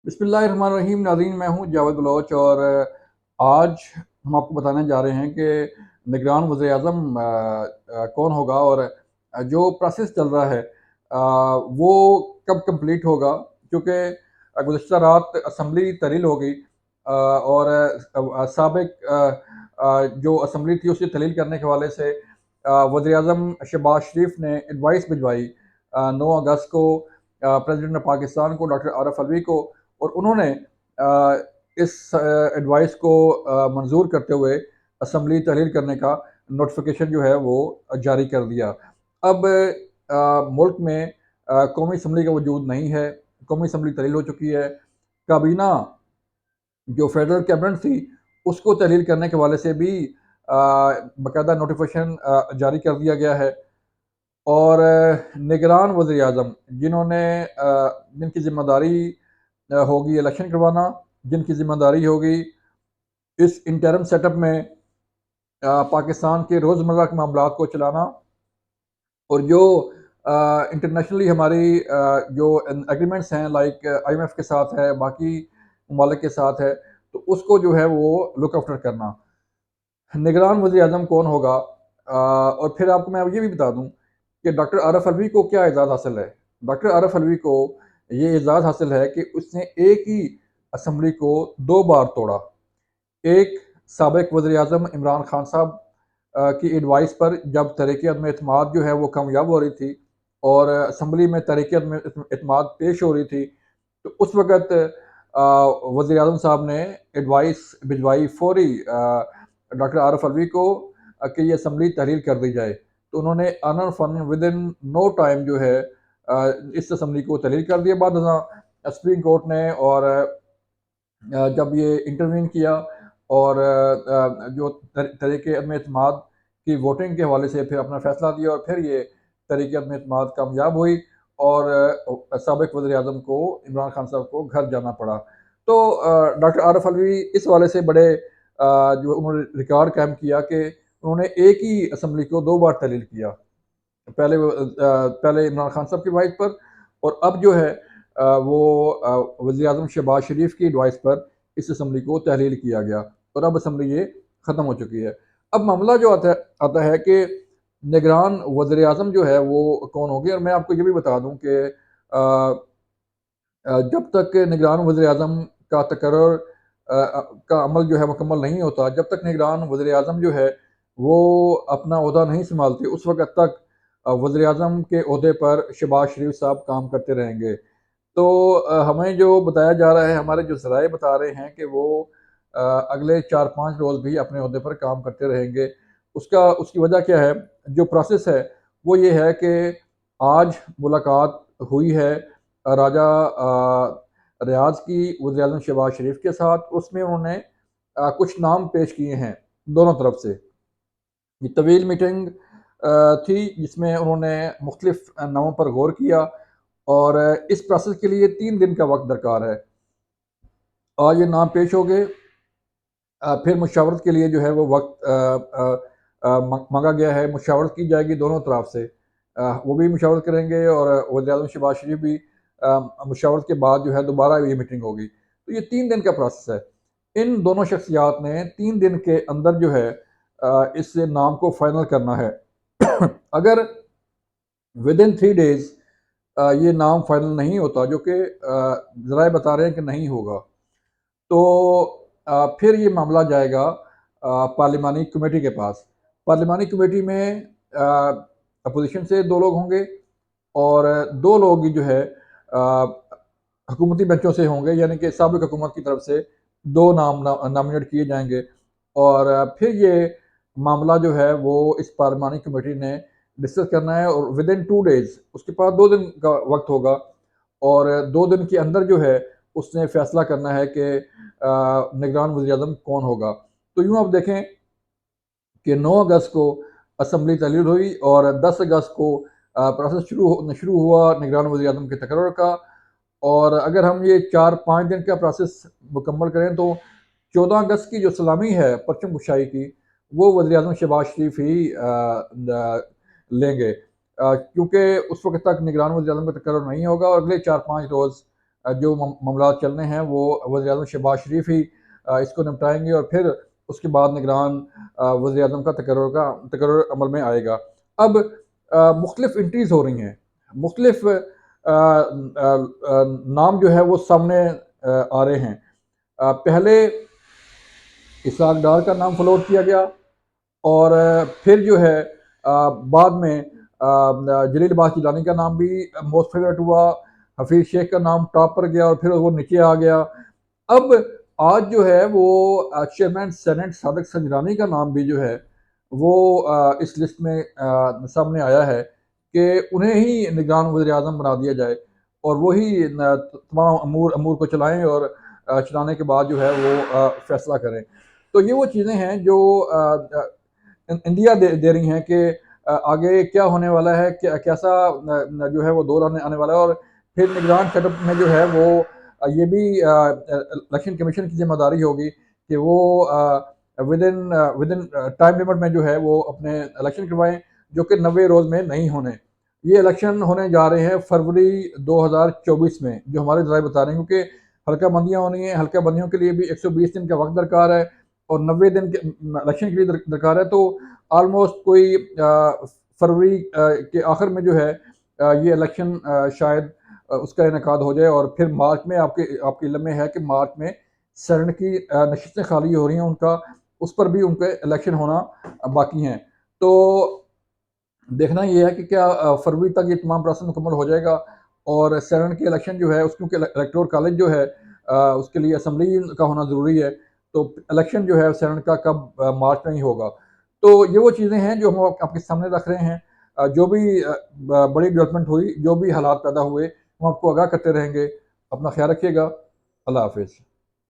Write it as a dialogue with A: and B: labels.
A: बिस्मिल्लाहिर्रहमानिर्रहीम। नाज़रीन, मैं हूँ जावेद बलोच और आज हम आपको बताने जा रहे हैं कि निगरान वज़ीर-ए-आज़म कौन होगा और जो प्रोसेस चल रहा है वो कब कंप्लीट होगा। क्योंकि गुज़िश्ता रात असम्बली तहलील हो गई और साबिक़ जो असम्बली थी उसे तहलील करने के हवाले से वज़ीर-ए-आज़म शहबाज शरीफ ने एडवाइस भिजवाई 9 अगस्त को प्रेसिडेंट ऑफ पाकिस्तान को, डॉक्टर आरिफ अलवी को। और उन्होंने इस एडवाइस को मंजूर करते हुए असम्बली तहलील करने का नोटिफिकेशन जो है वो जारी कर दिया। अब मुल्क में कौमी असम्बली का वजूद नहीं है, कौमी असम्बली तहलील हो चुकी है। काबीना जो फेडरल कैबिनेट थी उसको तहलील करने के हवाले से भी बाकायदा नोटिफिकेशन जारी कर दिया गया है। और निगरान वज़ीर-ए-आज़म जिन्होंने जिनकी ज़िम्मेदारी होगी इलेक्शन करवाना, जिनकी ज़िम्मेदारी होगी इस इंटरिम सेटअप में पाकिस्तान के रोज़मर्रा के मामलात को चलाना। और जो इंटरनेशनली हमारी जो एग्रीमेंट्स हैं लाइक IMF के साथ है, बाकी ममालिक के साथ है, तो उसको जो है वो लुक आफ्टर करना। निगरान वज़ीर-ए-आज़म कौन होगा? और फिर आपको मैं ये भी बता दूँ कि डॉक्टर आरिफ अलवी को क्या एजाज़ हासिल है। डॉक्टर आरिफ अलवी को ये एजाज़ हासिल है कि उसने एक ही असम्बली को 2 बार तोड़ा। एक साबिक़ वज़ीर-ए-आज़म इमरान खान साहब की एडवाइस पर जब तहरीक-ए-अदम एतमाद जो है वो कामयाब हो रही थी और असम्बली में तहरीक-ए-अदम एतमाद पेश हो रही थी, तो उस वक़्त वज़ीर-ए-आज़म साहब ने एडवाइस भिजवाई फ़ौरी डॉक्टर आरिफ अलवी को कि ये असम्बली तहलील कर दी जाए। तो उन्होंने अर्नर फन विदिन नो टाइम जो है इस असम्बली को तहलील कर दिया। बाद सुप्रीम कोर्ट ने और जब ये इंटरवीन किया और जो तहरीक-ए-अदम एतमाद की वोटिंग के हवाले से फिर अपना फ़ैसला दिया और फिर ये तहरीक-ए-अदम एतमाद कामयाब हुई और साबिक़ वज़ीर-ए-आज़म को इमरान खान साहब को घर जाना पड़ा। तो डॉक्टर आरिफ अलवी इस हवाले से बड़े जो उन्होंने रिकॉर्ड कायम किया कि उन्होंने एक ही असम्बली को 2 बार तहलील किया। पहले इमरान खान साहब की एडवाइस पर और अब जो है वो वज़ीर-ए-आज़म शहबाज शरीफ की एडवाइस पर इस असम्बली को तहलील किया गया और अब असम्बली ये ख़त्म हो चुकी है। अब मामला जो आता है कि निगरान वज़ीर-ए-आज़म जो है वो कौन होगी। और मैं आपको ये भी बता दूँ कि जब तक निगरान वज़ीर-ए-आज़म का तकर्रुर का अमल जो है मुकम्मल नहीं होता, जब तक निगरान वज़ीर-ए-आज़म जो है वो अपना ओहदा नहीं सँभालते, उस वक़्त तक वज़ीर-ए-आज़म के ओहदे पर शहबाज शरीफ साहब काम करते रहेंगे। तो हमें जो बताया जा रहा है, हमारे जो ज़राए बता रहे हैं कि वो अगले 4-5 रोज़ भी अपने ओहदे पर काम करते रहेंगे। उसकी वजह क्या है? जो प्रोसेस है वो ये है कि आज मुलाकात हुई है राजा रियाज़ की वज़ीर-ए-आज़म शहबाज शरीफ के साथ। उसमें उन्होंने कुछ नाम पेश किए हैं दोनों तरफ से। ये तवील मीटिंग थी जिसमें उन्होंने मुख्तलिफ नामों पर गौर किया और इस प्रोसेस के लिए 3 दिन का वक़्त दरकार है। आज ये नाम पेश हो गए, फिर मुशावरत के लिए जो है वो वक़्त माँगा गया है। मुशावरत की जाएगी दोनों तरफ से। वो भी मुशावरत करेंगे और वज़ीर-ए-आज़म शहबाज शरीफ भी मुशावरत के बाद जो है दोबारा ये मीटिंग होगी। तो ये 3 दिन का प्रोसेस है। इन दोनों शख्सियात ने 3 दिन के अंदर जो है इस नाम को फ़ाइनल करना है। अगर विदिन 3 डेज़ ये नाम फ़ाइनल नहीं होता, जो कि ज़राए बता रहे हैं कि नहीं होगा, तो फिर ये मामला जाएगा पार्लिमानी कमेटी के पास। पार्लिमानी कमेटी में अपोज़िशन से 2 लोग होंगे और 2 लोग ही जो है हुकूमती बेंचों से होंगे, यानी कि साबिक़ हुकूमत की तरफ से 2 नाम नॉमिनेट किए जाएँगे। और फिर ये मामला जो है वो इस पार्लिमानी कमेटी ने डिस्कस करना है और विदिन 2 डेज़ उसके पास 2 दिन का वक़्त होगा और 2 दिन के अंदर जो है उसने फ़ैसला करना है कि निगरान वज़ीर-ए-आज़म कौन होगा। तो यूँ आप देखें कि 9 अगस्त को असम्बली तहलील हुई और 10 अगस्त को प्रोसेस शुरू हुआ निगरान वज़ीर-ए-आज़म के तकर्रुर का। और अगर हम ये 4-5 दिन का प्रोसेस मुकम्मल करें तो 14 अगस्त की जो सलामी है परचम कुशाई की, वो वज़ीर-ए-आज़म शहबाज शरीफ ही लेंगे, क्योंकि उस वक़्त तक निगरान वज़ीर-ए-आज़म का तकर्रुर नहीं होगा और अगले 4-5 रोज़ जो मामलात चलने हैं वो वज़ीर-ए-आज़म शहबाज शरीफ ही इसको निपटाएँगे और फिर उसके बाद निगरान वज़ीर-ए-आज़म का तकर्रुर अमल में आएगा। अब मुख्तलिफ़ एंट्रीज़ हो रही हैं, मुख्तलिफ़ नाम जो है वो सामने आ रहे हैं। पहले इसहाक डार का नाम फ्लोट किया गया और फिर जो है बाद में जलील अब्बास जिलानी का नाम भी मोस्ट फेवरेट हुआ, हफीज़ शेख का नाम टॉप पर गया और फिर वो नीचे आ गया। अब आज जो है वो चेयरमैन सेनेट सादिक संजरानी का नाम भी जो है वो इस लिस्ट में सामने आया है कि उन्हें ही निगरान वज़ीर-ए-आज़म बना दिया जाए और वही तमाम अमूर अमूर को चलाएँ और चलाने के बाद जो है वो फैसला करें। तो ये वो चीज़ें हैं जो इंडिया दे रही हैं कि आगे क्या होने वाला है, कैसा जो है वो दौर आने आने वाला है और फिर निगरान सेटअप में जो है वो ये भी इलेक्शन कमीशन की ज़िम्मेदारी होगी कि वो विदिन टाइम लिमिट में जो है वो अपने इलेक्शन करवाएँ, जो कि 90 रोज़ में नहीं होने। ये इलेक्शन होने जा रहे हैं फरवरी 2024 में, जो हमारे ज़राए बता रहे हैं, क्योंकि हल्का बंदियाँ होनी है, हल्का बंदियों के लिए भी 120 दिन का वक़्त दरकार है और 90 दिन के इलेक्शन के लिए दरकार है। तो ऑलमोस्ट कोई फरवरी के आखिर में जो है ये इलेक्शन शायद उसका इनेकाद हो जाए और फिर मार्च में आपके इल्म में है कि मार्च में सेनेट की नशिस्तें खाली हो रही हैं उनका, उस पर भी उनके इलेक्शन होना बाकी हैं। तो देखना ये है कि क्या फरवरी तक ये तमाम प्रोसेस मुकम्मल हो जाएगा और सेनेट की इलेक्शन जो है उस क्योंकि इलेक्टोरल कॉलेज जो है उसके लिए असेंबली का होना ज़रूरी है। तो इलेक्शन जो है सेनेट का कब मार्च में ही होगा। तो ये वो चीज़ें हैं जो हम आपके सामने रख रहे हैं। जो भी बड़ी डेवलपमेंट हुई, जो भी हालात पैदा हुए, हम आपको आगाह करते रहेंगे। अपना ख़्याल रखिएगा। अल्लाह हाफ़िज़।